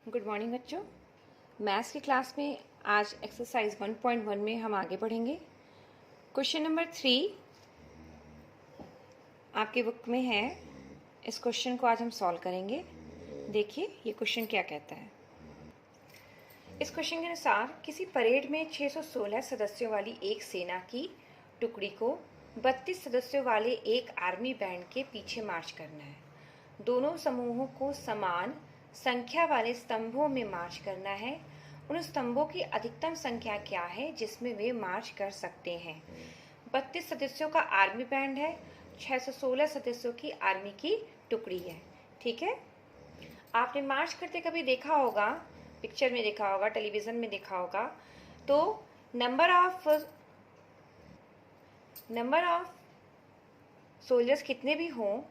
Good morning बच्चों। Maths की class में आज एक्सरसाइज 1.1 में हम आगे बढ़ेंगे। क्वेश्चन नंबर 3 आपकी बुक में है। इस क्वेश्चन को आज हम सॉल्व करेंगे। देखिए ये क्वेश्चन क्या कहता है। इस क्वेश्चन के अनुसार किसी परेड में 616 सदस्यों वाली एक सेना की टुकड़ी को 32 सदस्यों वाले एक आर्मी बैंड के पीछे मार्च करना है। दोनों समूहों को समान संख्या वाले स्तंभों में मार्च करना है। उन स्तंभों की अधिकतम संख्या क्या है जिसमें वे मार्च कर सकते हैं। 32 सदस्यों का आर्मी बैंड है, 616 सदस्यों की आर्मी की टुकड़ी है। ठीक है, आपने मार्च करते कभी देखा होगा, पिक्चर में देखा होगा, टेलीविजन में देखा होगा। तो नंबर ऑफ सोल्जर्स कितने भी हों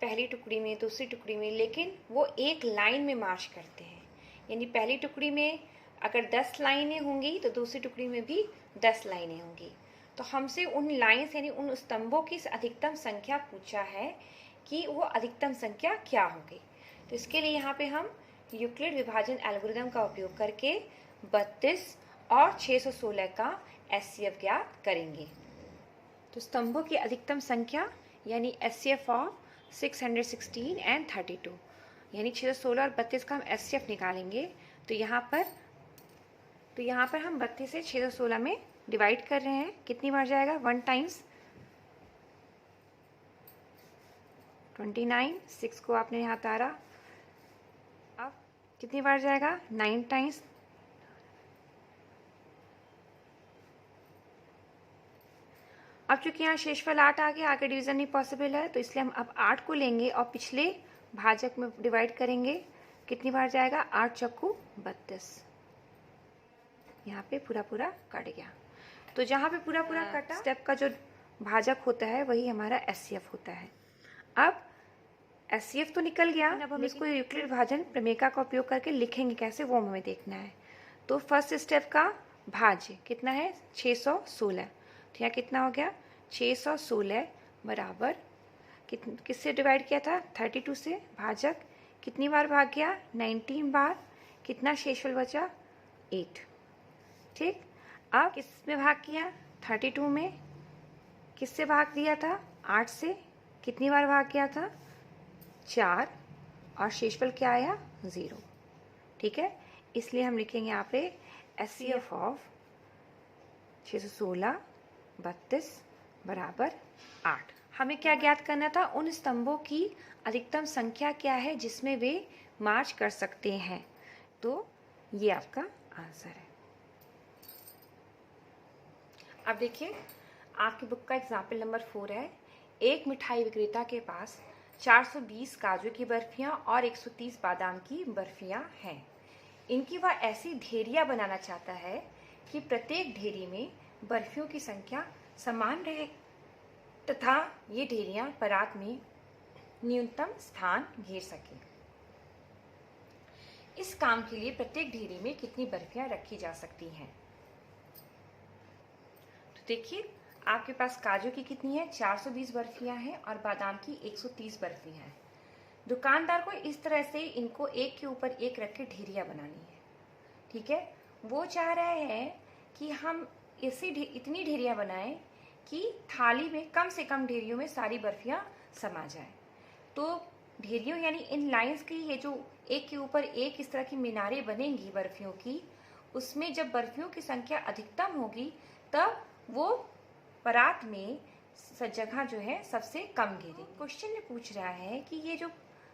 पहली टुकड़ी में, दूसरी टुकड़ी में, लेकिन वो एक लाइन में मार्च करते हैं। यानी पहली टुकड़ी में अगर 10 लाइनें होंगी तो दूसरी टुकड़ी में भी 10 लाइनें होंगी। तो हमसे उन लाइन्स यानी उन स्तंभों की अधिकतम संख्या पूछा है कि वो अधिकतम संख्या क्या होगी। तो इसके लिए यहाँ पे हम यूक्लिड विभाजन एल्गोरिथम का उपयोग करके 32 और 616 का एचसीएफ ज्ञात करेंगे। तो स्तंभों की अधिकतम संख्या यानी एचसीएफ ऑफ 616 एंड 32, यानी 616 और 32 का हम एचसीएफ निकालेंगे। तो यहाँ पर हम 32 से 616 में डिवाइड कर रहे हैं। कितनी बार जाएगा? 1 टाइम्स 29, 6 को आपने यहाँ तारा। अब कितनी बार जाएगा? 9 टाइम्स। अब चूंकि यहाँ शेषफल 8 आ गया, आगे डिवीजन नहीं पॉसिबल है, तो इसलिए हम अब 8 को लेंगे और पिछले भाजक में डिवाइड करेंगे। कितनी बार जाएगा? 8 चक्कू 32। यहाँ पे पूरा कट गया। तो जहाँ पे पूरा कटा, स्टेप का जो भाजक होता है वही हमारा एचसीएफ होता है। अब एचसीएफ तो निकल गया, अब हम इसको यूक्लिड विभाजन प्रमेय का उपयोग करके लिखेंगे कैसे, वो हमें देखना है। तो फर्स्ट स्टेप का भाज्य कितना है? 616। तो यहाँ कितना हो गया? 616 बराबर किससे डिवाइड किया था? 32 से। भाजक कितनी बार भाग गया? 19 बार। कितना शेषफल बचा? 8। ठीक, अब किस में भाग किया? 32 में। किससे भाग दिया था? 8 से। कितनी बार भाग गया था? 4। और शेषफल क्या आया? 0। ठीक है, इसलिए हम लिखेंगे यहाँ पे एचसीएफ ऑफ 616 32 बराबर 8। हमें क्या ज्ञात करना था? उन स्तंभों की अधिकतम संख्या क्या है जिसमें वे मार्च कर सकते हैं। तो ये आपका आंसर है। अब देखिए आपकी बुक का एग्जाम्पल नंबर 4 है। एक मिठाई विक्रेता के पास 420 काजू की बर्फियां और 130 बादाम की बर्फियां हैं। इनकी वह ऐसी ढेरियां बनाना चाहता है कि प्रत्येक ढेरी में बर्फियों की संख्या समान रहे तथा ये ढेरियां परात में न्यूनतम स्थान घेर सके। इस काम के लिए प्रत्येक ढेरी में कितनी बर्फियां रखी जा सकती हैं? तो देखिए आपके पास काजू की कितनी है? 420 बर्फियां हैं और बादाम की 130 बर्फियां हैं। दुकानदार को इस तरह से इनको एक के ऊपर एक रख के ढेरियां बनानी है। ठीक है, वो चाह रहे हैं कि हम इतनी ढेरियां बनाएं कि थाली में कम से कम ढेरियों में सारी बर्फियां समा जाए। तो ढेरियों यानी इन लाइंस की ये जो एक के ऊपर एक इस तरह की मीनारें बनेंगी बर्फियों की, उसमें जब बर्फियों की संख्या अधिकतम होगी तब वो परात में जगह जो है सबसे कम घेरेगी। क्वेश्चन में पूछ रहा है कि ये जो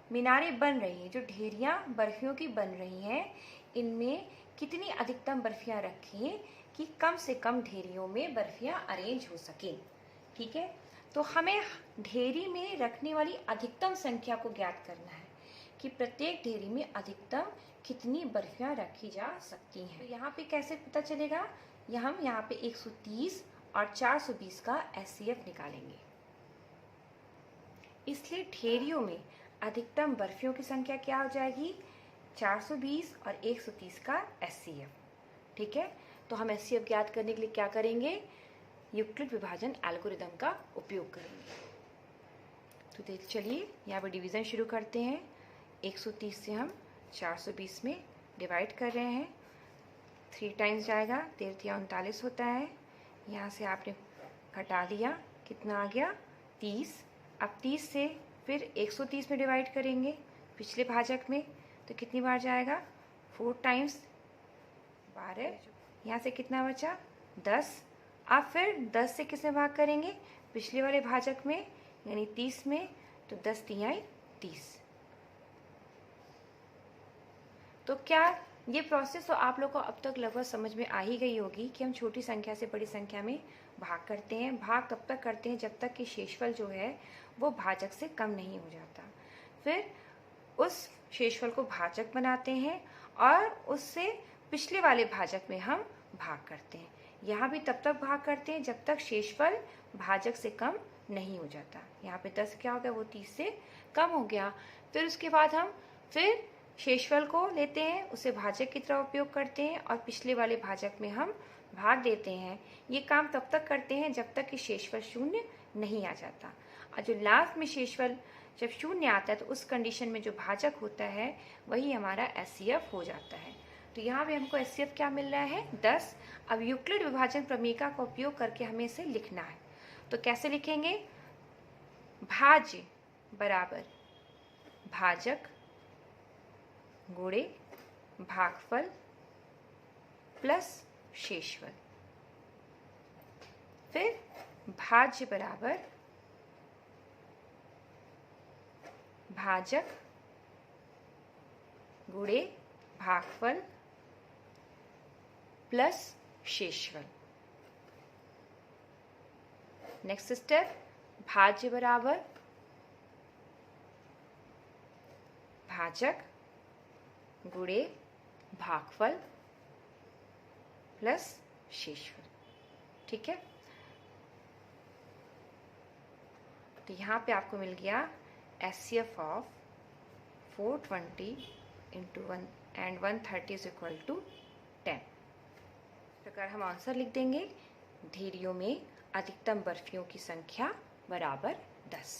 मीनारें बन रही हैं, जो ढेरियां बर्फियों की बन रही हैं, इनमें कितनी अधिकतम बर्फियां रखें कि कम से कम ढेरियों में बर्फियां अरेंज हो सकें। ठीक है, तो हमें ढेरी में रखने वाली अधिकतम संख्या को ज्ञात करना है कि प्रत्येक ढेरी में अधिकतम कितनी बर्फियां रखी जा सकती हैं। तो यहाँ पे कैसे पता चलेगा? हम यहाँ पे 130 और 420 का एचसीएफ निकालेंगे। इसलिए ढेरियों में अधिकतम बर्फियों की संख्या क्या हो जाएगी? 420 और 130 का एचसीएफ। ठीक है, तो हम एचसीएफ ज्ञात करने के लिए क्या करेंगे? यूक्लिड विभाजन एल्गोरिथम का उपयोग करेंगे। तो चलिए यहाँ पर डिवीजन शुरू करते हैं। 130 से हम 420 में डिवाइड कर रहे हैं। 3 टाइम्स जाएगा, 13 39 होता है। यहाँ से आपने घटा दिया, कितना आ गया 30। अब 30 से फिर 130 में डिवाइड करेंगे पिछले भाजक में, तो कितनी बार जाएगा 4 टाइम्स 12। यहाँ से कितना बचा 10। अब फिर 10 से किसमें भाग करेंगे पिछले वाले भाजक में, यानी 30 में, तो 10 तिहाई 30। तो क्या ये प्रोसेस तो आप लोग को अब तक लगभग समझ में आ ही गई होगी कि हम छोटी संख्या से बड़ी संख्या में भाग करते हैं। भाग तब तक करते हैं जब तक कि शेषफल जो है वो भाजक से कम नहीं हो जाता। फिर उस शेषफल को भाजक बनाते हैं और उससे पिछले वाले भाजक में हम भाग करते हैं। यहाँ भी तब तक भाग करते हैं जब तक शेषफल भाजक से कम नहीं हो जाता। यहाँ पे 10 क्या हो गया, वो 30 से कम हो गया। फिर उसके बाद हम फिर शेषफल को लेते हैं, उसे भाजक की तरह उपयोग करते हैं और पिछले वाले भाजक में हम भाग देते हैं। ये काम तब तक करते हैं जब तक कि शेषफल शून्य नहीं आ जाता। और जो लास्ट में शेषफल जब शून्य आता है तो उस कंडीशन में जो भाजक होता है वही हमारा एचसीएफ हो जाता है। तो यहाँ भी हमको एचसीएफ क्या मिल रहा है 10। अब यूक्लिड विभाजन प्रमेयिका का उपयोग करके हमें इसे लिखना है। तो कैसे लिखेंगे, भाज्य बराबर भाजक गुणे भागफल प्लस शेषफल। फिर भाज्य बराबर भाजक गुणे भागफल प्लस शेषफल। नेक्स्ट स्टेप, भाज्य बराबर भाजक गुणे भागफल प्लस शेषफल। ठीक है, तो यहाँ पे आपको मिल गया HCF of 420 into 1 and 130 is equal to 10। इस प्रकार हम आंसर लिख देंगे, ढेरियों में अधिकतम बर्फियों की संख्या बराबर 10।